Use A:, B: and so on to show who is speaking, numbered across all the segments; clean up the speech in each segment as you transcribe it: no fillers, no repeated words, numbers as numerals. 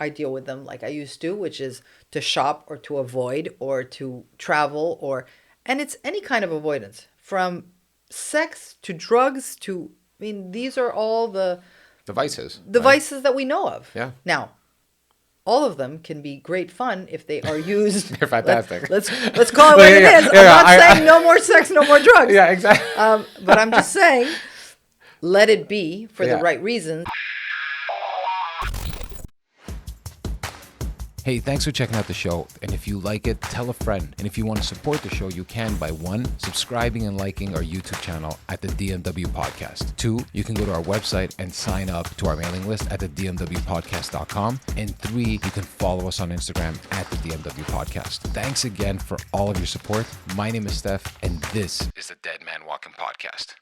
A: I deal with them like I used to, which is to shop or to avoid or to travel and it's any kind of avoidance from sex to drugs to, I mean, these are all the
B: Devices, right?
A: vices that we know of.
B: Yeah.
A: Now, all of them can be great fun if they are used.
B: They're fantastic.
A: Let's call it what it is. I'm not saying no more sex, no more drugs.
B: Yeah, exactly.
A: But I'm just saying, let it be for the
B: Yeah.
A: right reasons.
B: Hey, thanks for checking out the show. And if you like it, tell a friend. And if you want to support the show, you can by 1, subscribing and liking our YouTube channel at the DMW Podcast. 2, you can go to our website and sign up to our mailing list at the dmwpodcast.com. And 3, you can follow us on Instagram at the DMW Podcast. Thanks again for all of your support. My name is Stef, and this is the Dead Man Walking Podcast.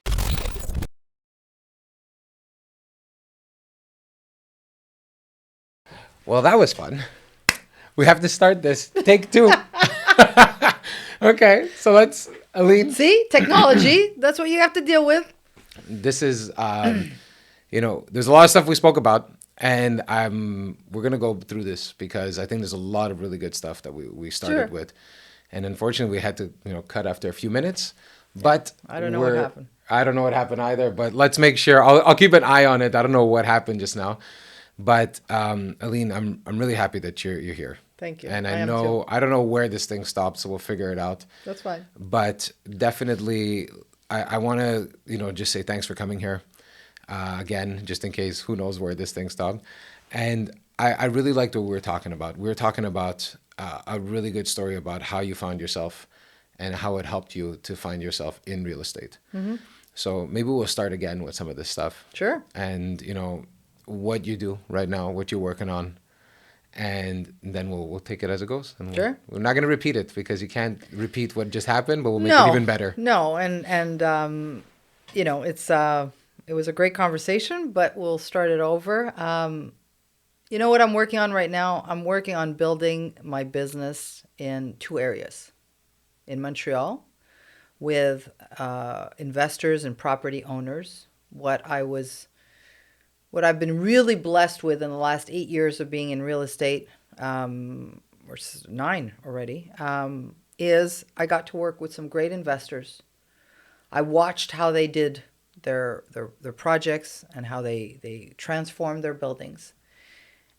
B: Well, that was fun. We have to start this. Take 2. Okay, so let's, Aline.
A: See, technology, that's what you have to deal with.
B: This is, there's a lot of stuff we spoke about, and we're going to go through this because I think there's a lot of really good stuff that we started
A: Sure.
B: with. And unfortunately, we had to, cut after a few minutes. But
A: I don't know what happened.
B: I don't know what happened either, but let's make sure. I'll keep an eye on it. I don't know what happened just now. But Aline, I'm really happy that you're here.
A: Thank you.
B: And
A: I
B: I
A: am
B: know
A: too.
B: I don't know where this thing stops, so we'll figure it out.
A: That's fine.
B: But definitely, I want to just say thanks for coming here again, just in case who knows where this thing stopped. And I really liked what we were talking about. We were talking about a really good story about how you found yourself and how it helped you to find yourself in real estate. Mm-hmm. So maybe we'll start again with some of this stuff.
A: Sure.
B: And what you do right now, what you're working on, and then we'll take it as it goes. And
A: Sure.
B: We're not going to repeat it because you can't repeat what just happened, but we'll make it even better.
A: No, and it was a great conversation, but we'll start it over. You know what I'm working on right now? I'm working on building my business in 2 areas. In Montreal, with investors and property owners. What I've been really blessed with in the last 8 years of being in real estate, or 9 already, is I got to work with some great investors. I watched how they did their projects and how they transformed their buildings.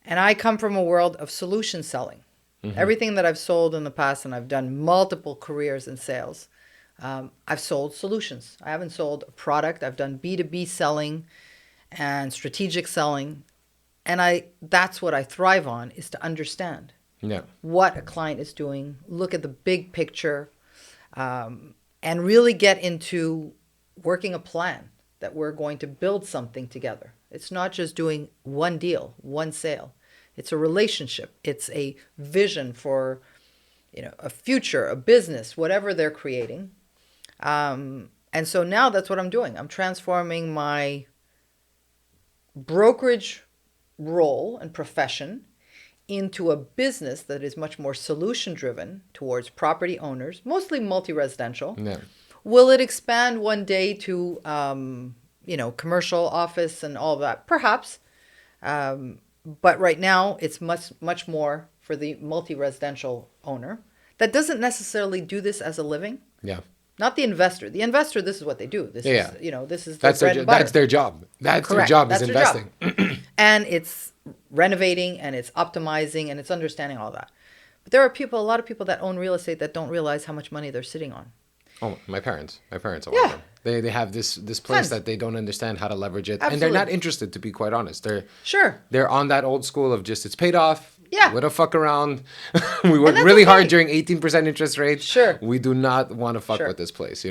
A: And I come from a world of solution selling. Mm-hmm. Everything that I've sold in the past, and I've done multiple careers in sales, I've sold solutions. I haven't sold a product. I've done B2B selling and strategic selling. And that's what I thrive on, is to understand what a client is doing, look at the big picture, and really get into working a plan that we're going to build something together. It's not just doing one deal, one sale. It's a relationship. It's a vision for, a future, a business, whatever they're creating. And so now that's what I'm doing. I'm transforming my brokerage role and profession into a business that is much more solution driven towards property owners, mostly multi-residential. Yeah. Will it expand one day to, commercial office and all that? Perhaps. But right now it's much more for the multi-residential owner that doesn't necessarily do this as a living. Yeah. Not the investor. The investor, this is what they do. This is, this is their bread and butter.
B: That's their job. That's
A: Correct.
B: Their job
A: That's
B: is
A: their
B: investing.
A: Job. And it's renovating and it's optimizing and it's understanding all that. But there are a lot of people that own real estate that don't realize how much money they're sitting on.
B: Oh, my parents are one of them. They have this place that they don't understand how to leverage it. Absolutely. And they're not interested, to be quite honest. They're on that old school of just, it's paid off. Yeah. What a fuck around. We work really hard during 18% interest rates. Sure. We do not want to fuck with this place,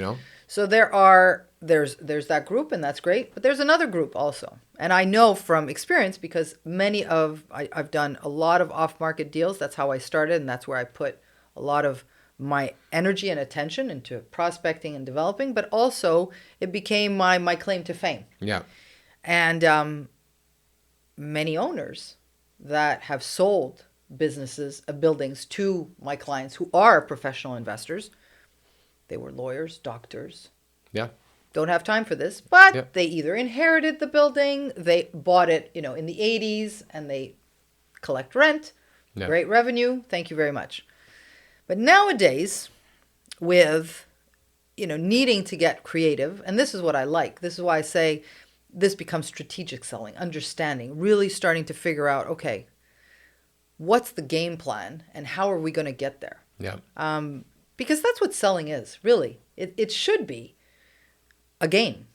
A: So there's that group, and that's great. But there's another group also. And I know from experience, because I've done a lot of off-market deals. That's how I started, and that's where I put a lot of my energy and attention into prospecting and developing. But also, it became my claim to fame. Yeah. And many owners that have sold buildings to my clients who are professional investors, they were lawyers, doctors. Yeah. Don't have time for this, but they either inherited the building, they bought it, in the 80s, and they collect rent,
B: Yeah.
A: great revenue, thank you very much. But nowadays, with needing to get creative, and this is what I like. This is why I say this becomes strategic selling, understanding, really starting to figure out, okay, what's the game plan and how are we going to get there?
B: Yeah.
A: Because that's what selling is, really. It should be a game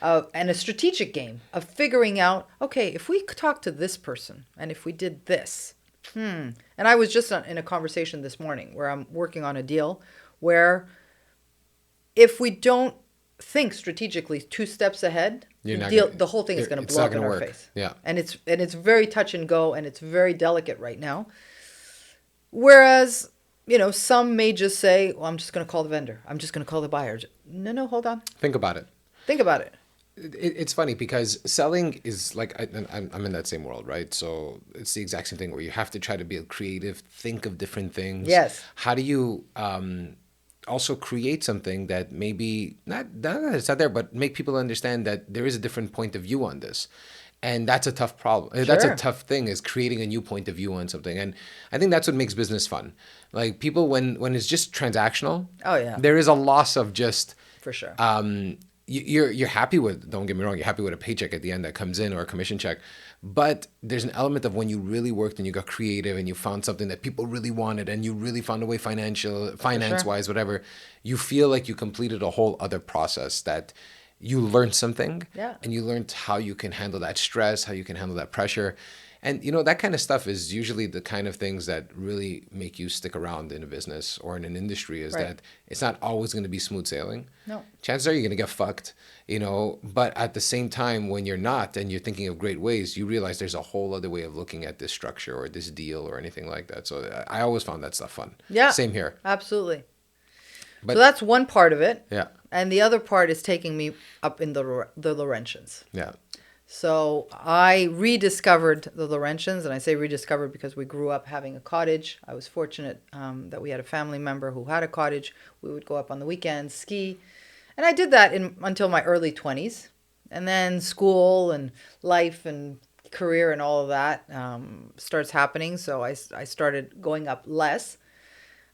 A: and a strategic game of figuring out, okay, if we talk to this person and if we did this, and I was just in a conversation this morning where I'm working on a deal where if we don't think strategically 2 steps ahead, the whole thing is going to blow up in our face.
B: Yeah.
A: And it's very touch and go, and it's very delicate right now. Whereas, some may just say, well, I'm just going to call the vendor. I'm just going to call the buyer. No, hold on.
B: Think about it.
A: Think about it.
B: It's funny because selling is like, I'm in that same world, right? So it's the exact same thing where you have to try to be creative, think of different things.
A: Yes.
B: How do you also create something that maybe not that it's not there, but make people understand that there is a different point of view on this. And that's a tough problem. Sure. That's a tough thing, is creating a new point of view on something. And I think that's what makes business fun. Like people, when it's just transactional,
A: oh yeah,
B: there is a loss of just,
A: for sure.
B: You're happy with, don't get me wrong, you're happy with a paycheck at the end that comes in or a commission check. But there's an element of when you really worked and you got creative and you found something that people really wanted and you really found a way finance-wise, whatever, you feel like you completed a whole other process, that you learned something.
A: Yeah.
B: And you learned how you can handle that stress, how you can handle that pressure. And, that kind of stuff is usually the kind of things that really make you stick around in a business or in an industry, is that it's not always going to be smooth sailing.
A: No.
B: Chances are you're going to get fucked, but at the same time, when you're not and you're thinking of great ways, you realize there's a whole other way of looking at this structure or this deal or anything like that. So I always found that stuff fun.
A: Yeah.
B: Same here.
A: Absolutely.
B: But,
A: so that's one part of it.
B: Yeah.
A: And the other part is taking me up in the Laurentians.
B: Yeah.
A: So I rediscovered the Laurentians, and I say rediscovered because we grew up having a cottage. I was fortunate that we had a family member who had a cottage. We would go up on the weekends, ski. And I did that until my early 20s. And then school and life and career and all of that starts happening. So I started going up less.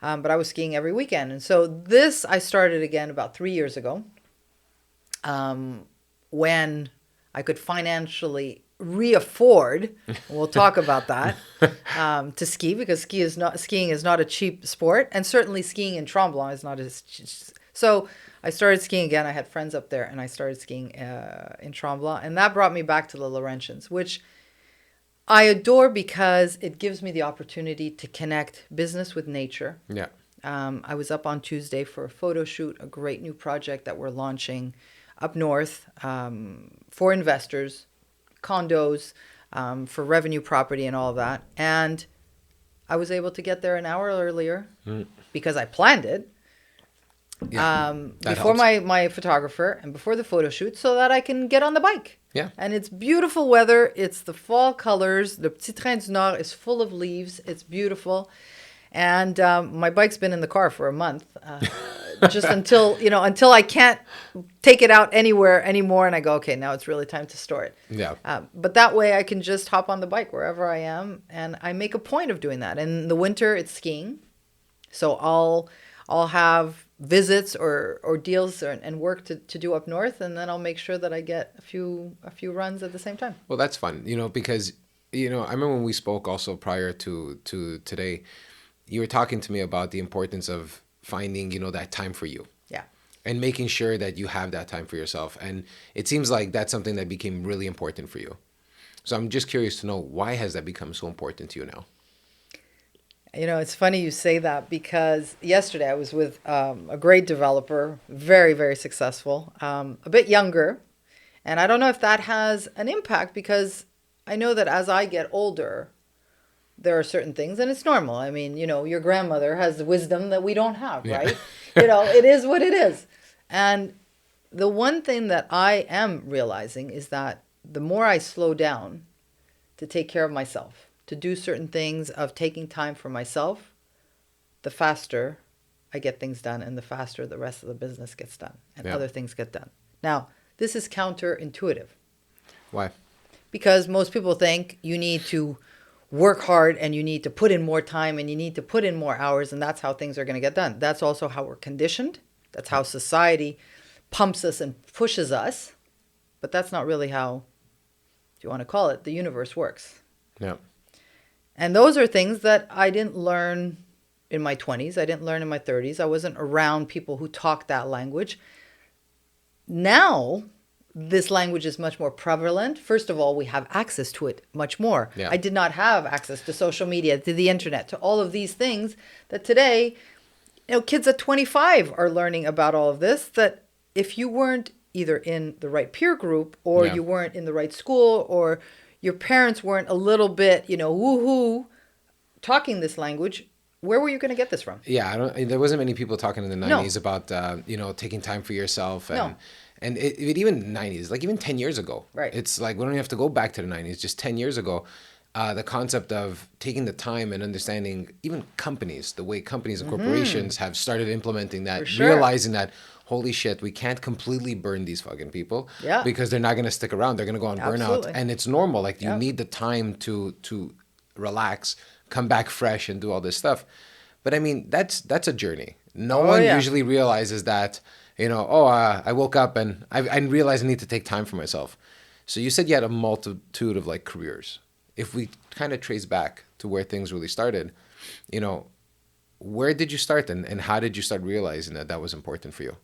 A: But I was skiing every weekend. And so this I started again about 3 years ago when I could financially re-afford, we'll talk about that, to ski, because skiing is not a cheap sport, and certainly skiing in Tremblant is not as cheap. So I started skiing again. I had friends up there, and I started skiing in Tremblant, and that brought me back to the Laurentians, which I adore because it gives me the opportunity to connect business with nature.
B: Yeah.
A: I was up on Tuesday for a photo shoot, a great new project that we're launching up north for investors, condos, for revenue property and all of that. And I was able to get there an hour earlier because I planned it before my photographer and before the photo shoot, so that I can get on the bike.
B: Yeah.
A: And it's beautiful weather. It's the fall colors. The Petit Train du Nord is full of leaves. It's beautiful. And my bike's been in the car for a month, just until I can't take it out anywhere anymore. And I go, okay, now it's really time to store it.
B: Yeah.
A: But that way I can just hop on the bike wherever I am. And I make a point of doing that. In the winter, it's skiing. So I'll have visits or deals and work to do up north. And then I'll make sure that I get a few runs at the same time.
B: Well, that's fun, because, I remember when we spoke also prior to today, you were talking to me about the importance of finding, that time for you.
A: Yeah.
B: And making sure that you have that time for yourself. And it seems like that's something that became really important for you. So I'm just curious to know, why has that become so important to you now?
A: It's funny you say that, because yesterday I was with a great developer, very, very successful, a bit younger. And I don't know if that has an impact, because I know that as I get older, there are certain things, and it's normal. I mean, your grandmother has the wisdom that we don't have, right? It is what it is. And the one thing that I am realizing is that the more I slow down to take care of myself, to do certain things, of taking time for myself, the faster I get things done, and the faster the rest of the business gets done and other things get done. Now, this is counterintuitive.
B: Why?
A: Because most people think you need to work hard and you need to put in more time and you need to put in more hours, and that's how things are going to get done. That's also how we're conditioned. That's how society pumps us and pushes us. But that's not really how, if you want to call it, the universe works.
B: Yeah.
A: And those are things that I didn't learn in my 20s. I didn't learn in my 30s. I wasn't around people who talked that language. Now, this language is much more prevalent. First of all, we have access to it much more.
B: Yeah.
A: I did not have access to social media, to the internet, to all of these things that today, kids at 25 are learning about all of this, that if you weren't either in the right peer group or you weren't in the right school or your parents weren't a little bit, woohoo, talking this language, where were you going to get this from?
B: Yeah, there wasn't many people talking in the 90s about, taking time for yourself. And it even 90s, like even 10 years ago.
A: Right.
B: It's like we don't even have to go back to the 90s, just 10 years ago. The concept of taking the time and understanding even companies, the way companies and corporations have started implementing that, realizing that, holy shit, we can't completely burn these fucking people because they're not going to stick around. They're going to go on burnout. And it's normal. Like you need the time to relax, come back fresh and do all this stuff. But I mean, that's a journey. No one usually realizes that, I woke up and I realized I need to take time for myself. So you said you had a multitude of like careers. If we kind of trace back to where things really started, where did you start and how did you start realizing that was important for you?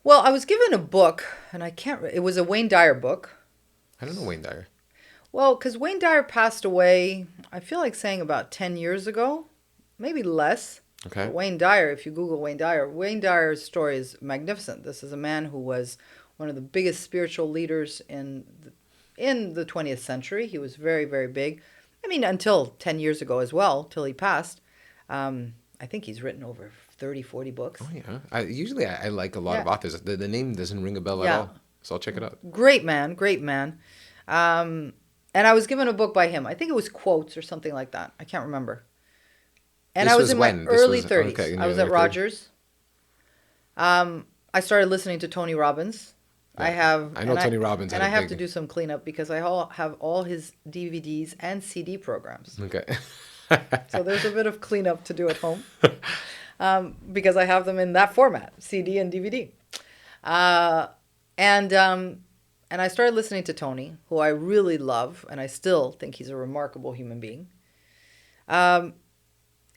A: Well, I was given a book, and it was a Wayne Dyer book.
B: I don't know Wayne Dyer.
A: Well, because Wayne Dyer passed away, I feel like saying about 10 years ago, maybe less.
B: Okay.
A: But Wayne Dyer, if you Google Wayne Dyer's story is magnificent. This is a man who was one of the biggest spiritual leaders in the 20th century. He was very, very big. I mean, until 10 years ago as well, till he passed. I think he's written over 30, 40 books.
B: Oh, yeah. I like a lot of authors. The name doesn't ring a bell at all, so I'll check it out.
A: Great man. And I was given a book by him. I think it was Quotes or something like that. I can't remember. And I was in my early 30s.
B: Okay,
A: I was at Rogers. I started listening to Tony Robbins.
B: Yeah. I know Tony Robbins.
A: And I have to do some cleanup because I have all his DVDs and CD programs.
B: Okay.
A: So there's a bit of cleanup to do at home because I have them in that format, CD and DVD. And I started listening to Tony, who I really love, and I still think he's a remarkable human being.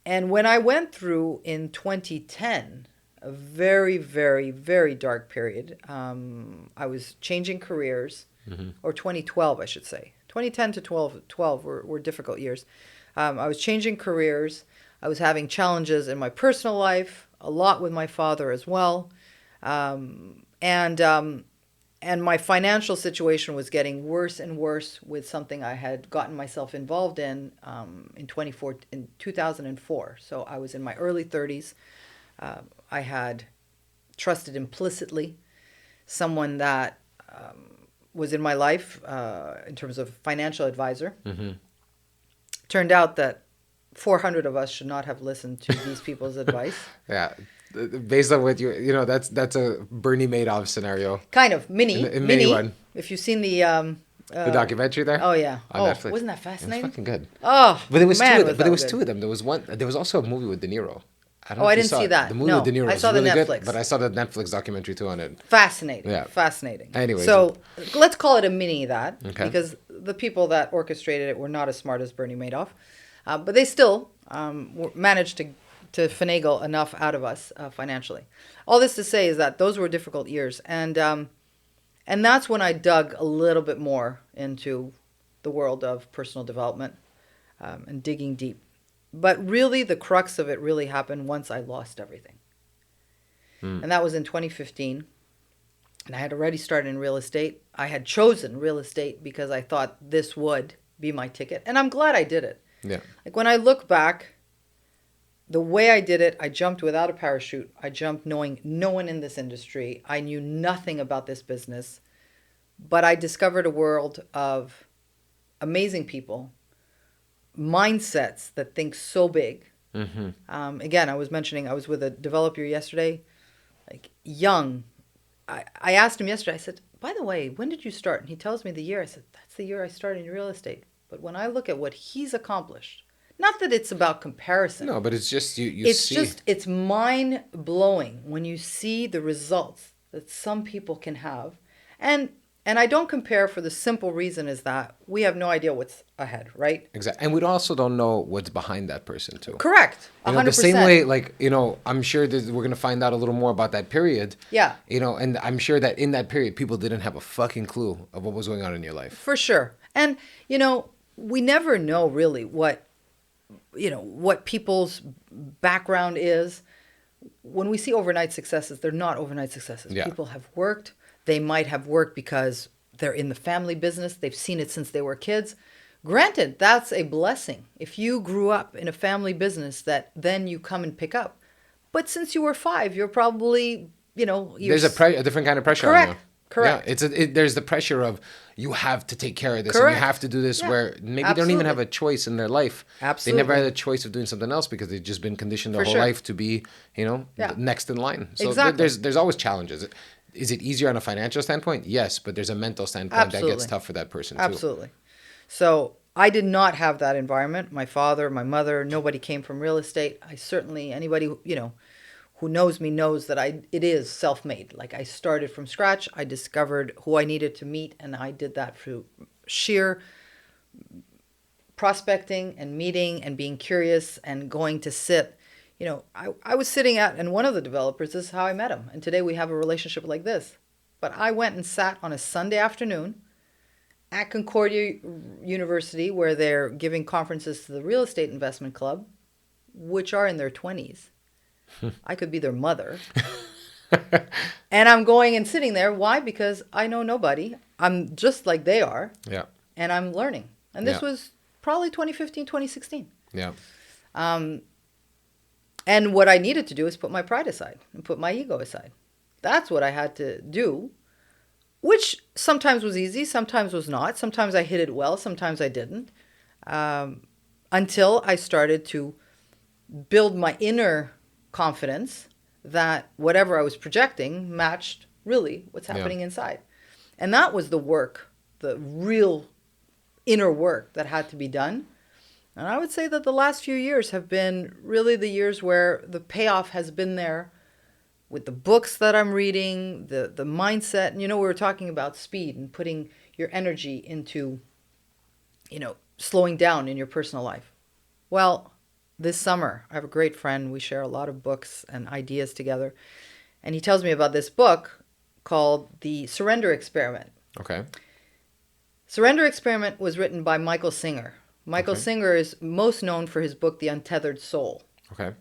A: And when I went through in 2010, a very, very, very dark period, I was changing careers, or 2012, I should say. 2010 to 12 were difficult years. I was changing careers. I was having challenges in my personal life, a lot with my father as well. And my financial situation was getting worse and worse with something I had gotten myself involved in 2004. So I was in my early 30s. I had trusted implicitly someone that was in my life in terms of financial advisor. Turned out that 400 of us should not have listened to these people's advice.
B: Yeah. Based on what that's a Bernie Madoff scenario.
A: Kind of mini
B: one.
A: If you've seen the
B: documentary there.
A: Oh yeah.
B: On Netflix.
A: Wasn't that fascinating?
B: It was fucking good.
A: Oh,
B: but there was
A: man,
B: two of them. But there was two of them. There was one. There was also a movie with De Niro.
A: I didn't see that.
B: The movie with De Niro
A: I
B: was
A: saw
B: really
A: the Netflix.
B: good, but I saw the Netflix documentary too on it.
A: Fascinating.
B: Yeah.
A: Fascinating.
B: Anyways.
A: So let's call it a mini that,
B: because
A: the people that orchestrated it were not as smart as Bernie Madoff, but they still managed to finagle enough out of us financially. All this to say is that those were difficult years, and that's when I dug a little bit more into the world of personal development and digging deep. But really, the crux of it really happened once I lost everything. And that was in 2015. And I had already started in real estate. I had chosen real estate because I thought this would be my ticket. And I'm glad I did it.
B: Yeah.
A: Like when I look back, the way I did it, I jumped without a parachute. I jumped knowing no one in this industry. I knew nothing about this business. But I discovered a world of amazing people, mindsets that think so big. Again, I was mentioning I was with a developer yesterday, like young. I asked him yesterday, I said, by the way, when did you start? And he tells me the year. I said, that's the year I started in real estate. But when I look at what he's accomplished, not that it's about comparison.
B: No, but it's just you
A: It's
B: see.
A: just, it's mind blowing when you see the results that some people can have. And I don't compare for the simple reason is that we have no idea what's ahead, right?
B: Exactly. And we also don't know what's behind that person too.
A: Correct.
B: You know,
A: 100%.
B: the same way, like, you know, I'm sure that we're going to find out a little more about that period.
A: Yeah.
B: You know, and I'm sure that in that period, people didn't have a fucking clue of what was going on in your life.
A: For sure. And, you know, we never know really what people's background is. When we see overnight successes, they're not overnight successes.
B: Yeah.
A: People have worked. They might have worked because they're in the family business. They've seen it since they were kids. Granted, that's a blessing. If you grew up in a family business that then you come and pick up. But since you were 5, you're probably,
B: There's a different kind of pressure on you.
A: Correct.
B: Yeah, there's the pressure of you have to take care of this
A: Correct.
B: and you have to do this where maybe they don't
A: Absolutely.
B: even have a choice in their life.
A: Absolutely.
B: They never had a choice of doing something else because they've just been conditioned their
A: For
B: whole
A: sure.
B: life to be, next in line. So
A: Exactly.
B: there's always challenges. Is it easier on a financial standpoint? Yes, but there's a mental standpoint
A: Absolutely.
B: that gets tough for that person too.
A: Absolutely. So I did not have that environment. My father, my mother, nobody came from real estate. Anybody who knows me knows that it is self-made. Like I started from scratch. I discovered who I needed to meet, and I did that through sheer prospecting and meeting and being curious and going to sit. I was sitting and one of the developers, this is how I met him. And today we have a relationship like this. But I went and sat on a Sunday afternoon at Concordia University where they're giving conferences to the Real Estate Investment Club, which are in their 20s. I could be their mother. And I'm going and sitting there. Why? Because I know nobody. I'm just like they are.
B: Yeah.
A: And I'm learning. And this
B: Yeah.
A: was probably 2015, 2016.
B: Yeah.
A: And what I needed to do is put my pride aside and put my ego aside. That's what I had to do, which sometimes was easy, sometimes was not. Sometimes I hit it well, sometimes I didn't. Until I started to build my inner confidence that whatever I was projecting matched really what's happening inside. And that was the work, the real inner work that had to be done. And I would say that the last few years have been really the years where the payoff has been there with the books that I'm reading, the mindset. And we were talking about speed and putting your energy into, slowing down in your personal life. Well, this summer, I have a great friend. We share a lot of books and ideas together. And he tells me about this book called The Surrender Experiment.
B: Okay.
A: Surrender Experiment was written by Michael Singer. Michael Singer is most known for his book, The Untethered Soul.
B: Okay.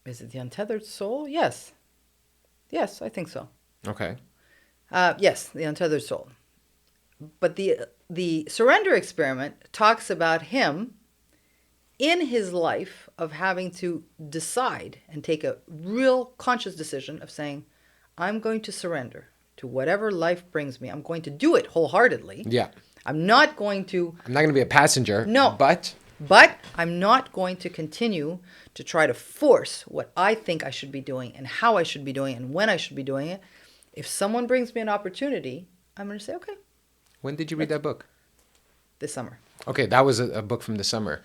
A: Is it The Untethered Soul? Yes. Yes, I think so.
B: Okay.
A: Yes, The Untethered Soul. But the Surrender Experiment talks about him in his life of having to decide and take a real conscious decision of saying, I'm going to surrender to whatever life brings me. I'm going to do it wholeheartedly.
B: Yeah.
A: I'm not going to
B: be a passenger.
A: No.
B: But
A: I'm not going to continue to try to force what I think I should be doing and how I should be doing it and when I should be doing it. If someone brings me an opportunity, I'm going to say, okay,
B: when did you read that book?
A: this summer.
B: Okay, that was a book from the summer.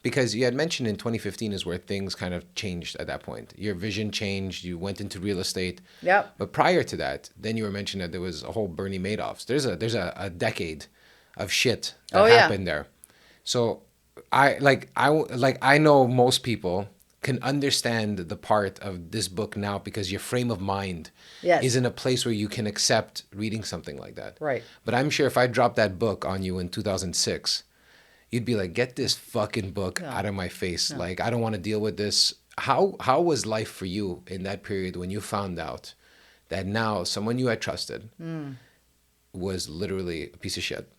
B: Because you had mentioned in 2015 is where things kind of changed at that point. Your vision changed. You went into real estate.
A: Yep.
B: But prior to that, then you were mentioning that there was a whole Bernie Madoffs. There's a decade of shit that happened there. So I know most people can understand the part of this book now because your frame of mind is in a place where you can accept reading something like that.
A: Right.
B: But I'm sure if I dropped that book on you in 2006, you'd be like, get this fucking book out of my face. No. Like, I don't want to deal with this. How was life for you in that period when you found out that now someone you had trusted was literally a piece of shit?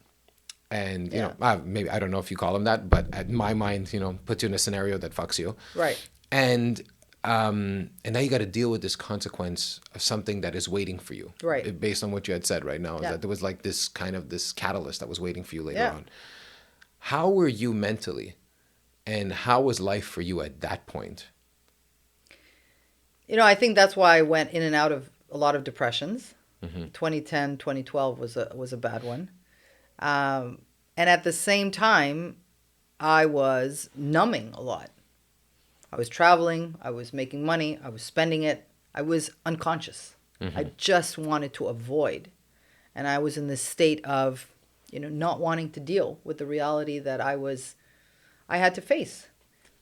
B: And, you know, maybe, I don't know if you call him that, but in my mind, puts you in a scenario that fucks you.
A: Right.
B: And now you got to deal with this consequence of something that is waiting for you.
A: Right.
B: Based on what you had said right now, is that there was like this catalyst that was waiting for you later on. How were you mentally, and how was life for you at that point?
A: I think that's why I went in and out of a lot of depressions. 2010, 2012 was a bad one. And at the same time, I was numbing a lot. I was traveling, I was making money, I was spending it. I was unconscious. I just wanted to avoid. And I was in this state of, not wanting to deal with the reality that I had to face.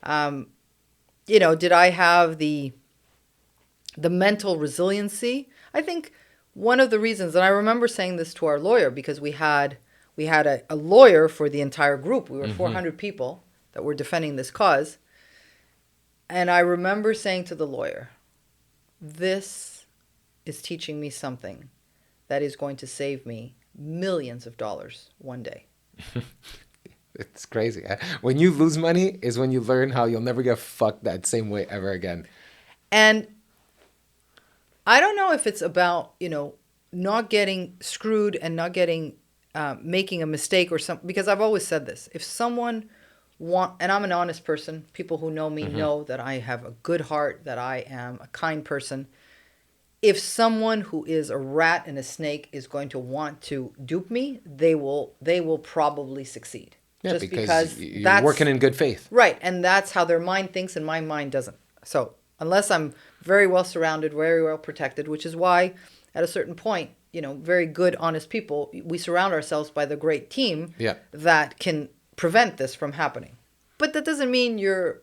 A: Did I have the mental resiliency? I think one of the reasons, and I remember saying this to our lawyer, because we had a lawyer for the entire group. We were 400 people that were defending this cause. And I remember saying to the lawyer, this is teaching me something that is going to save me millions of dollars one day.
B: It's crazy. When you lose money is when you learn how you'll never get fucked that same way ever again.
A: And I don't know if it's about, not getting screwed and not getting, making a mistake or something, because I've always said this. If someone and I'm an honest person, people who know me know that I have a good heart, that I am a kind person. If someone who is a rat and a snake is going to want to dupe me, they will probably succeed.
B: Yeah,
A: just
B: because you're working in good faith.
A: Right, and that's how their mind thinks, and my mind doesn't. So unless I'm very well surrounded, very well protected, which is why at a certain point, very good, honest people, we surround ourselves by the great team that can prevent this from happening. But that doesn't mean you're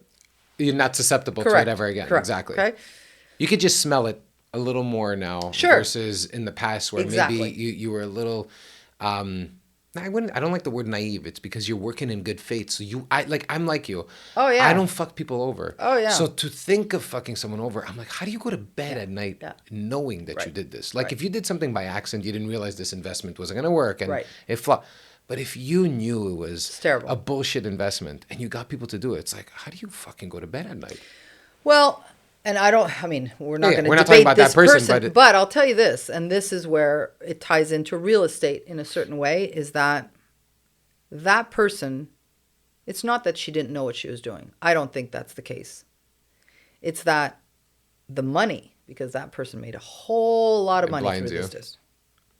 B: not susceptible to it ever again.
A: Correct.
B: Exactly.
A: Okay?
B: You could just smell it a little more now versus in the past where maybe you were a little I don't like the word naive. It's because you're working in good faith. So I'm like you.
A: Oh yeah.
B: I don't fuck people over.
A: Oh yeah.
B: So to think of fucking someone over, I'm like, how do you go to bed at night knowing that you did this? Like if you did something by accident, you didn't realize this investment wasn't going to work and it flopped. But if you knew it was a bullshit investment and you got people to do it, it's like, how do you fucking go to bed at night?
A: Well, and we're not going to debate
B: talking about
A: this
B: that person,
A: but I'll tell you this, and this is where it ties into real estate in a certain way, is that person, it's not that she didn't know what she was doing. I don't think that's the case. It's that the money, because that person made a whole lot of money through this,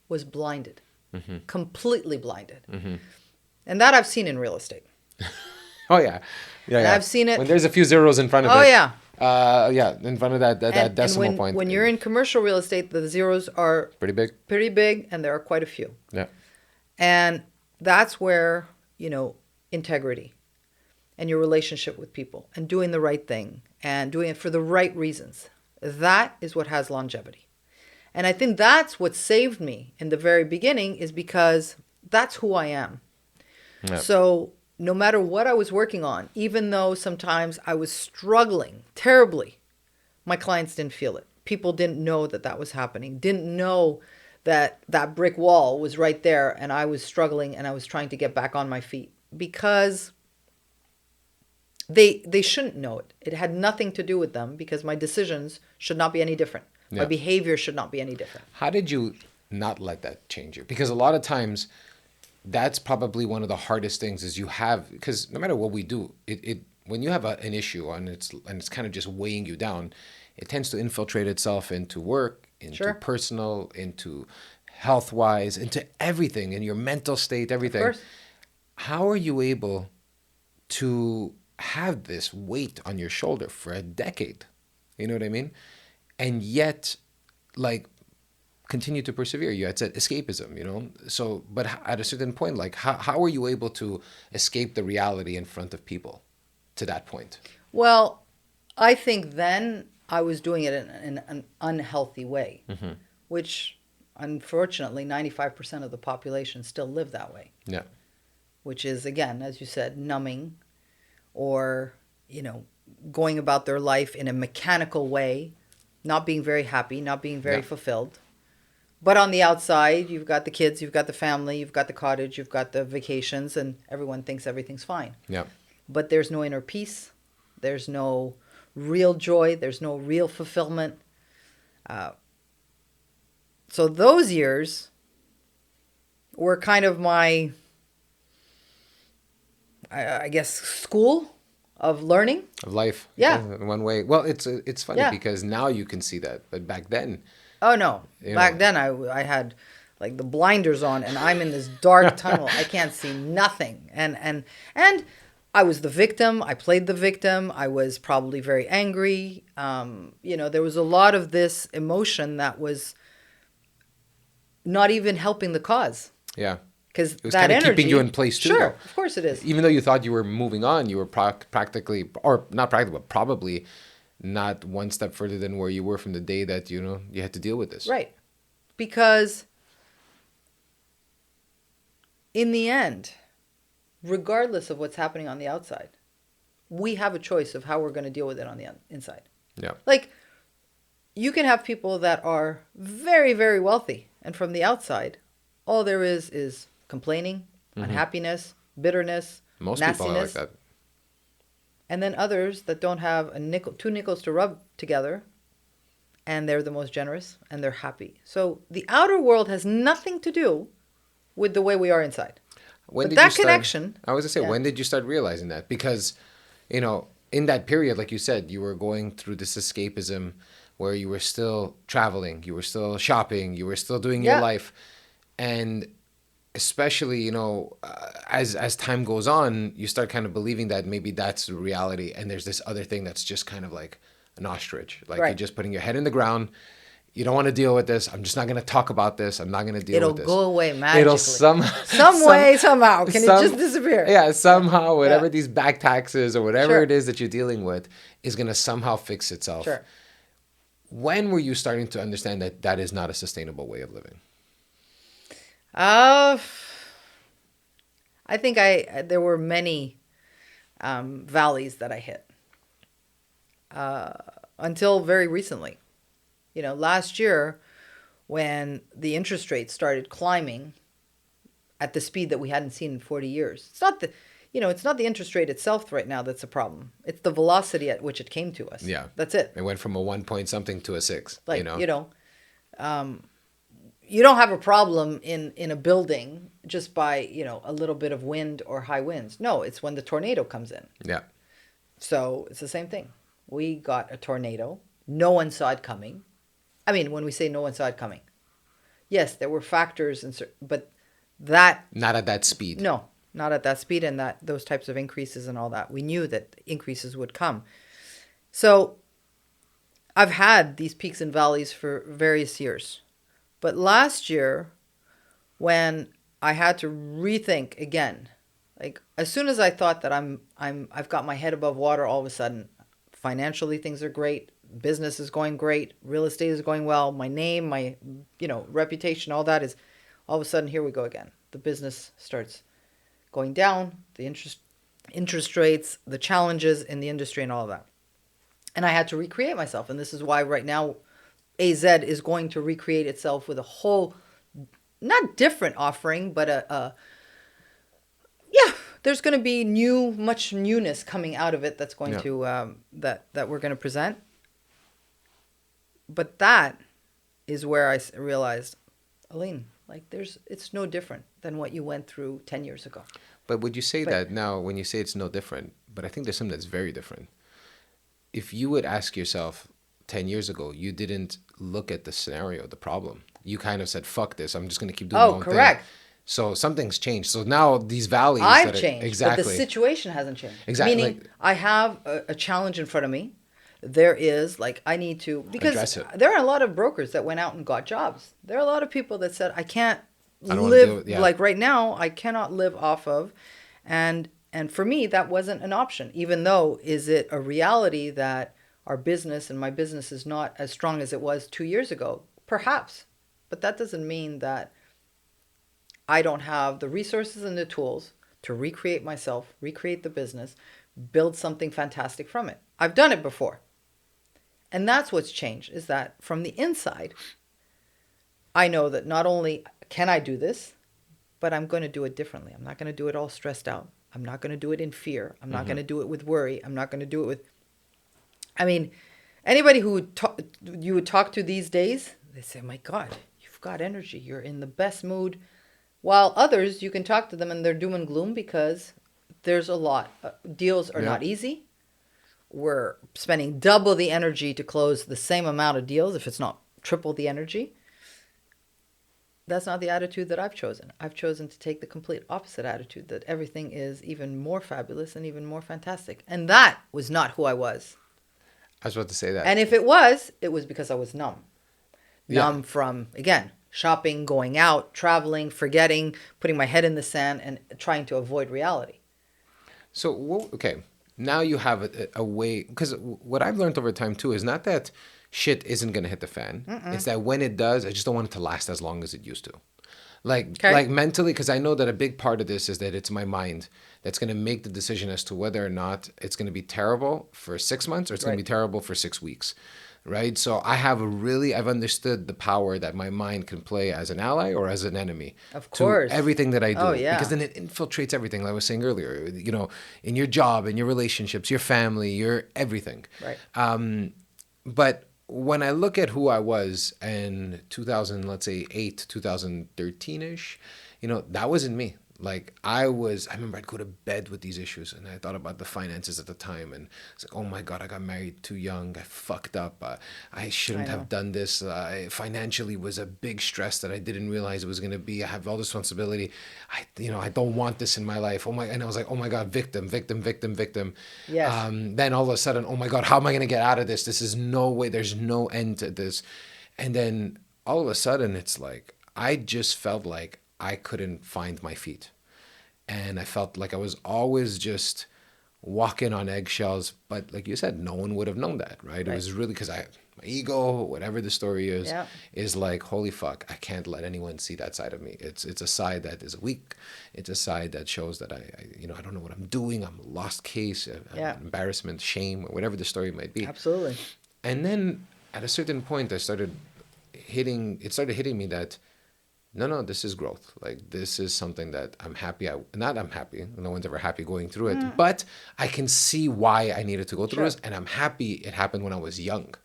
A: was blinded. Completely blinded. And that I've seen in real estate.
B: Oh yeah. Yeah.
A: I've seen it
B: when there's a few zeros in front of it.
A: Oh yeah.
B: In front of that decimal point.
A: When you're in commercial real estate, the zeros are pretty big, and there are quite a few.
B: Yeah.
A: And that's where, integrity and your relationship with people and doing the right thing and doing it for the right reasons, that is what has longevity. And I think that's what saved me in the very beginning, is because that's who I am. Yeah. So no matter what I was working on, even though sometimes I was struggling terribly, my clients didn't feel it. People didn't know that was happening, didn't know that brick wall was right there and I was struggling and I was trying to get back on my feet, because they shouldn't know it. It had nothing to do with them, because my decisions should not be any different. Yeah. My behavior should not be any different.
B: How did you not let that change you? Because a lot of times that's probably one of the hardest things is because no matter what we do, when you have an issue and it's kind of just weighing you down, it tends to infiltrate itself into work, into personal, into health-wise, into everything, in your mental state, everything. Of course. How are you able to have this weight on your shoulder for a decade? You know what I mean? And yet, continue to persevere. You had said escapism, So, but at a certain point, how are you able to escape the reality in front of people to that point?
A: Well, I think then I was doing it in an unhealthy way, which unfortunately 95% of the population still live that way.
B: Yeah.
A: Which is, again, as you said, numbing, or, going about their life in a mechanical way, not being very happy, not being very fulfilled. But on the outside, you've got the kids, you've got the family, you've got the cottage, you've got the vacations, and everyone thinks everything's fine.
B: Yeah.
A: But there's no inner peace. There's no real joy. There's no real fulfillment. So those years were kind of my, I guess, school of learning.
B: Of life.
A: Yeah.
B: In one way. Well, it's funny because now you can see that. But back then.
A: Oh, no. Back then I had like the blinders on, and I'm in this dark tunnel. I can't see nothing. And I was the victim. I played the victim. I was probably very angry. There was a lot of this emotion that was not even helping the cause.
B: Yeah.
A: Because
B: It was
A: that
B: kind of
A: energy,
B: keeping you in place too.
A: sure,
B: Though.
A: of course it is.
B: Even though you thought you were moving on, you were practically, or not practically, but probably not one step further than where you were from the day that, you had to deal with this.
A: Right. Because in the end, regardless of what's happening on the outside, we have a choice of how we're going to deal with it on the inside.
B: Yeah.
A: Like, you can have people that are very, very wealthy, and from the outside, all there is complaining, unhappiness, bitterness,
B: Most
A: nastiness.
B: people are like that.
A: And then others that don't have two nickels to rub together, and they're the most generous, and they're happy. So the outer world has nothing to do with the way we are inside.
B: When
A: But
B: did
A: that
B: you start,
A: connection...
B: I was going to say,
A: yeah.
B: when did you start realizing that? Because, in that period, like you said, you were going through this escapism where you were still traveling, you were still shopping, you were still doing your
A: Yeah.
B: life. And especially, as time goes on, you start kind of believing that maybe that's the reality. And there's this other thing that's just kind of like an ostrich. Like
A: Right.
B: you're just putting your head in the ground. You don't want to deal with this. I'm just not going to talk about this. I'm not going to deal
A: It'll
B: with this.
A: go away magically.
B: It'll
A: Some way, somehow. Can it just disappear?
B: Yeah, somehow, whatever
A: Yeah.
B: these back taxes or whatever
A: Sure.
B: it is that you're dealing with is going to somehow fix itself.
A: Sure.
B: When were you starting to understand that that is not a sustainable way of living?
A: I think there were many valleys that I hit until very recently. Last year when the interest rates started climbing at the speed that we hadn't seen in 40 years. It's not the interest rate itself right now that's a problem. It's the velocity at which it came to us.
B: Yeah.
A: That's it.
B: It went from a 1 point something to a 6,
A: You don't have a problem in a building just by, a little bit of wind or high winds. No, it's when the tornado comes in.
B: Yeah.
A: So it's the same thing. We got a tornado. No one saw it coming. I mean, when we say no one saw it coming, yes, there were factors, but that...
B: Not at that speed.
A: No, not at that speed and those types of increases and all that. We knew that increases would come. So I've had these peaks and valleys for various years. But last year, when I had to rethink again, like as soon as I thought that I've got my head above water, all of a sudden, financially things are great, business is going great, real estate is going well, my name, my reputation, all that is, all of a sudden here we go again. The business starts going down, the interest rates, the challenges in the industry, and all of that. And I had to recreate myself, and this is why right now AZ is going to recreate itself with a whole, not different offering, but there's going to be much newness coming out of it that's going to, that we're going to present. But that is where I realized, Aline, like it's no different than what you went through 10 years ago.
B: But would you say that now when you say it's no different, but I think there's something that's very different. If you would ask yourself 10 years ago, you didn't look at the scenario, the problem. You kind of said, fuck this, I'm just going to keep doing my own
A: correct.
B: thing. So something's changed. So now these valleys...
A: I've changed,
B: exactly.
A: but the situation hasn't changed.
B: Exactly.
A: Meaning I have a challenge in front of me. There is, I need to... Because there are a lot of brokers that went out and got jobs. There are a lot of people that said, I can't live... Like right now, I cannot live off of... And for me, that wasn't an option. Even though, is it a reality that our business and my business is not as strong as it was 2 years ago? Perhaps. But that doesn't mean that I don't have the resources and the tools to recreate myself, recreate the business, build something fantastic from it. I've done it before. And that's what's changed, is that from the inside, I know that not only can I do this, but I'm going to do it differently. I'm not going to do it all stressed out. I'm not going to do it in fear. I'm not going to do it with worry. I'm not going to do it with... I mean, anybody who you would talk to these days, they say, my God, you've got energy. You're in the best mood. While others, you can talk to them and they're doom and gloom because there's a lot. Deals are not easy. We're spending double the energy to close the same amount of deals, if it's not triple the energy. that's not the attitude that I've chosen. I've chosen to take the complete opposite attitude, that everything is even more fabulous and even more fantastic. And that was not who I was.
B: I was about to say that.
A: And if it was because I was numb.
B: Yeah.
A: Numb from, again, shopping, going out, traveling, forgetting, putting my head in the sand, and trying to avoid reality.
B: So, okay, now you have a way, because what I've learned over time too is not that shit isn't going to hit the fan. It's that when it does, I just don't want it to last as long as it used to.
A: Okay.
B: Like mentally, because I know that a big part of this is that it's my mind that's going to make the decision as to whether or not it's going to be terrible for 6 months or it's going to be terrible for 6 weeks. Right. So I've understood the power that my mind can play as an ally or as an enemy
A: Of
B: to
A: course.
B: everything that I do.
A: Oh, yeah.
B: Because then it infiltrates everything, like I was saying earlier, in your job, in your relationships, your family, your everything.
A: Right.
B: But when I look at who I was in 2000, let's say 8, 2013-ish, that wasn't me. Like I remember I'd go to bed with these issues and I thought about the finances at the time and it's like, oh my God, I got married too young. I fucked up. I shouldn't have done this. Financially was a big stress that I didn't realize it was going to be. I have all this responsibility. I don't want this in my life. And I was like, oh my God, victim.
A: Yes.
B: Then all of a sudden, oh my God, how am I going to get out of this? This is no way. There's no end to this. And then all of a sudden it's like, I just felt like I couldn't find my feet. And I felt like I was always just walking on eggshells. But like you said, no one would have known that, right? It was really because my ego, whatever the story is like, holy fuck, I can't let anyone see that side of me. It's a side that is weak. It's a side that shows that I don't know what I'm doing. I'm a lost case, embarrassment, shame, whatever the story might be.
A: Absolutely.
B: And then at a certain point, it started hitting me that, no, this is growth. Like, this is something that I'm happy. I'm happy. No one's ever happy going through it. But I can see why I needed to go through this. And I'm happy it happened when I was young.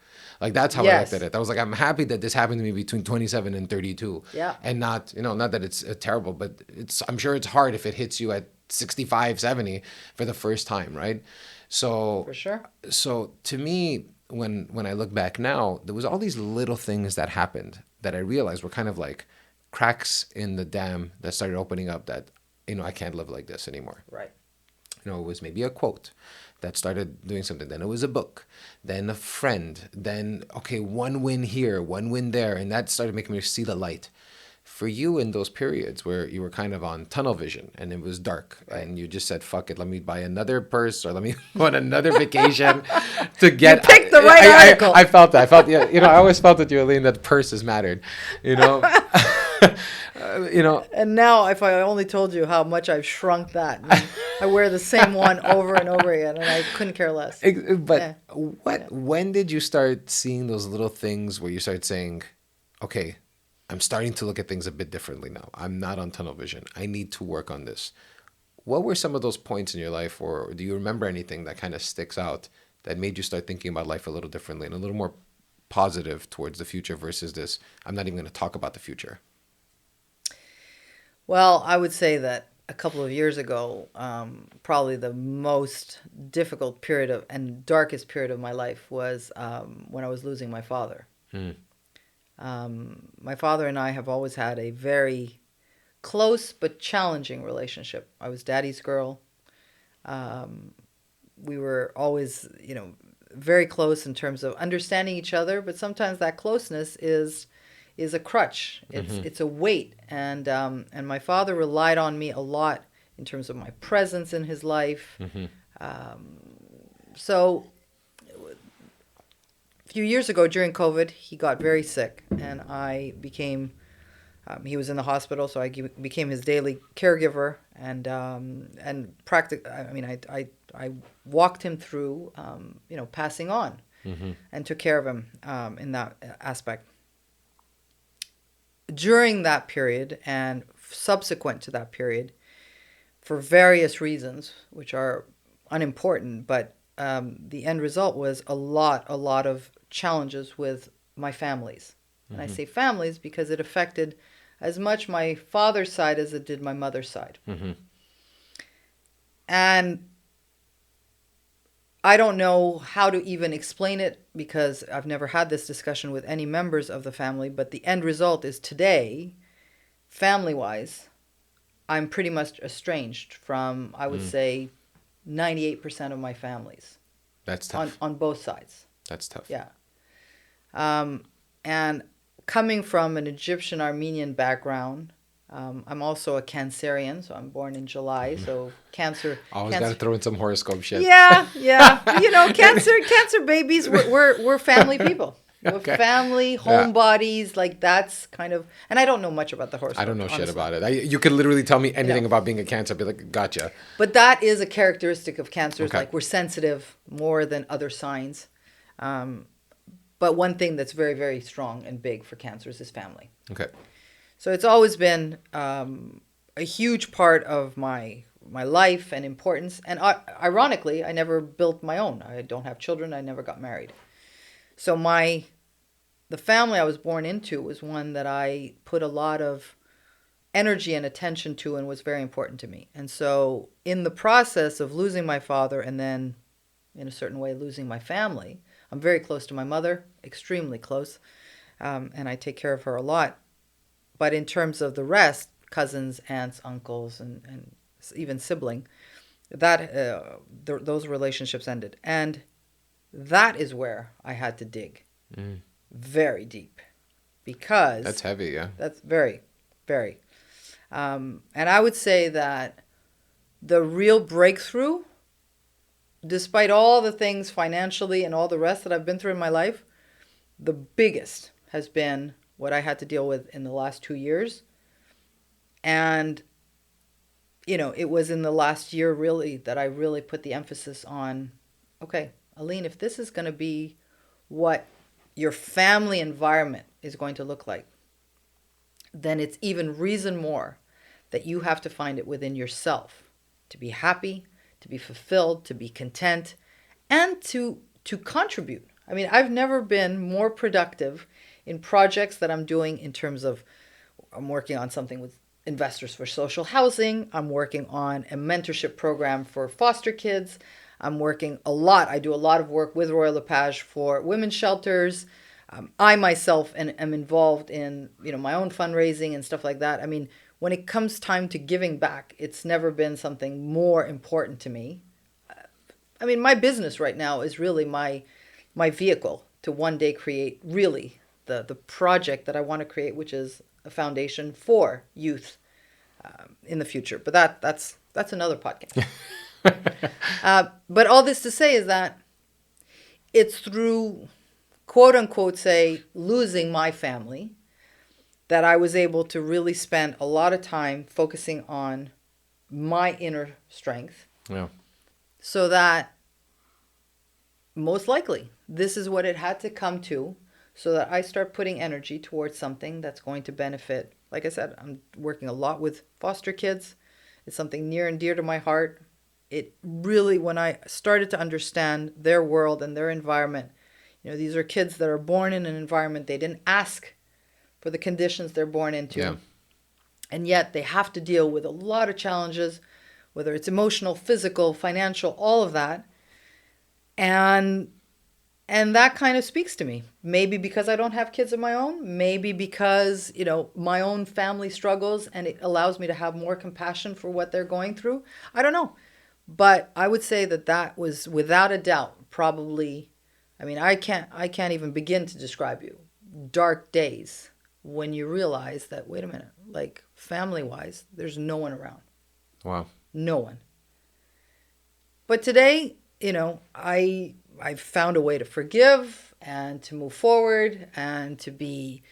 B: Like, that's how I looked at it. I was like, I'm happy that this happened to me between 27 and 32.
A: Yeah.
B: And not that it's terrible, but I'm sure it's hard if it hits you at 65, 70 for the first time, right? So,
A: For sure.
B: So to me, when I look back now, there was all these little things that happened that I realized were kind of like cracks in the dam that started opening up that, I can't live like this anymore.
A: Right.
B: It was maybe a quote that started doing something. Then it was a book, then a friend, then, okay, one win here, one win there. And that started making me see the light. For you in those periods where you were kind of on tunnel vision and it was dark and you just said, fuck it, let me buy another purse or let me go on another vacation to get...
A: You picked the right article.
B: I felt that. I always felt that you, Aline, that purses mattered,
A: And now, if I only told you how much I've shrunk that, I wear the same one over and over again, and I couldn't care less.
B: But when did you start seeing those little things where you start saying, okay, I'm starting to look at things a bit differently now. I'm not on tunnel vision. I need to work on this. What were some of those points in your life, or do you remember anything that kind of sticks out that made you start thinking about life a little differently and a little more positive towards the future versus this, I'm not even going to talk about the future?
A: Well, I would say that a couple of years ago, probably the most difficult period and darkest period of my life was when I was losing my father. My father and I have always had a very close but challenging relationship. I was daddy's girl. We were always, very close in terms of understanding each other, but sometimes that closeness is a crutch. It's a weight, and my father relied on me a lot in terms of my presence in his life. So a few years ago during COVID, he got very sick, and I became. He was in the hospital, so I became his daily caregiver, and I walked him through, passing on, and took care of him in that aspect. During that period and subsequent to that period, for various reasons, which are unimportant, but the end result was a lot of challenges with my families. And I say families because it affected as much my father's side as it did my mother's side. And I don't know how to even explain it because I've never had this discussion with any members of the family, but the end result is today family-wise, I'm pretty much estranged from, I would say, 98% of my families
B: That's tough.
A: on both sides.
B: That's tough.
A: Yeah. And coming from an Egyptian Armenian background, I'm also a Cancerian, so I'm born in July. So
B: Always got to throw in some horoscope shit.
A: Yeah. You know, cancer babies. We're family people. We're
B: Okay.
A: family, homebodies. Like that's kind of. And I don't know much about the horoscope.
B: I don't know
A: honestly.
B: shit about it. You could literally tell me anything about being a Cancer. I'd be like, gotcha.
A: But that is a characteristic of cancers.
B: Okay.
A: Like we're sensitive more than other signs. But one thing that's very, very strong and big for cancers is family.
B: Okay.
A: So it's always been a huge part of my life and importance. And ironically, I never built my own. I don't have children. I never got married. So the family I was born into was one that I put a lot of energy and attention to and was very important to me. And so in the process of losing my father and then in a certain way losing my family, I'm very close to my mother, extremely close, and I take care of her a lot. But in terms of the rest, cousins, aunts, uncles, and even sibling, those relationships ended. And that is where I had to dig very deep because...
B: That's heavy, yeah.
A: That's very, very. And I would say that the real breakthrough, despite all the things financially and all the rest that I've been through in my life, the biggest has been what I had to deal with in the last 2 years. And, you know, it was in the last year really that I really put the emphasis on, okay, Aline, if this is going to be what your family environment is going to look like, then it's even reason more that you have to find it within yourself to be happy, to be fulfilled, to be content, and to contribute. I mean, I've never been more productive in projects that I'm doing in terms of, I'm working on something with Investors for Social Housing. I'm working on a mentorship program for foster kids. I do a lot of work with Royal LePage for women's shelters. I myself am involved in, you know, my own fundraising and stuff like that. I mean, when it comes time to giving back, it's never been something more important to me. I mean, my business right now is really my vehicle to one day create really the project that I want to create, which is a foundation for youth in the future. But that's another podcast. But all this to say is that it's through, quote unquote, say, losing my family that I was able to really spend a lot of time focusing on my inner strength.
B: Yeah.
A: So that most likely this is what it had to come to, so that I start putting energy towards something that's going to benefit. Like I said, I'm working a lot with foster kids. It's something near and dear to my heart. It really, when I started to understand their world and their environment, you know, these are kids that are born in an environment they didn't ask for, the conditions they're born into.
B: Yeah.
A: And yet they have to deal with a lot of challenges, whether it's emotional, physical, financial, all of that. And that kind of speaks to me. Maybe because I don't have kids of my own, maybe because, you know, my own family struggles and it allows me to have more compassion for what they're going through. I don't know. But I would say that was without a doubt probably, I mean, I can't even begin to describe you dark days when you realize that, wait a minute, like family-wise, there's no one around.
B: Wow.
A: No one. But today, you know, I've found a way to forgive and to move forward and to be,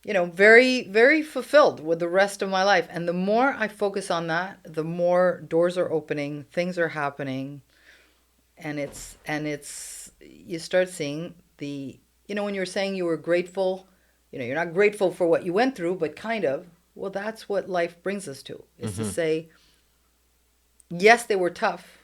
A: you know, very, very fulfilled with the rest of my life. And the more I focus on that, the more doors are opening, things are happening. And it's, you start seeing the, you know, when you were saying you were grateful, you know, you're not grateful for what you went through, but kind of, well, that's what life brings us to, is to say, yes, they were tough,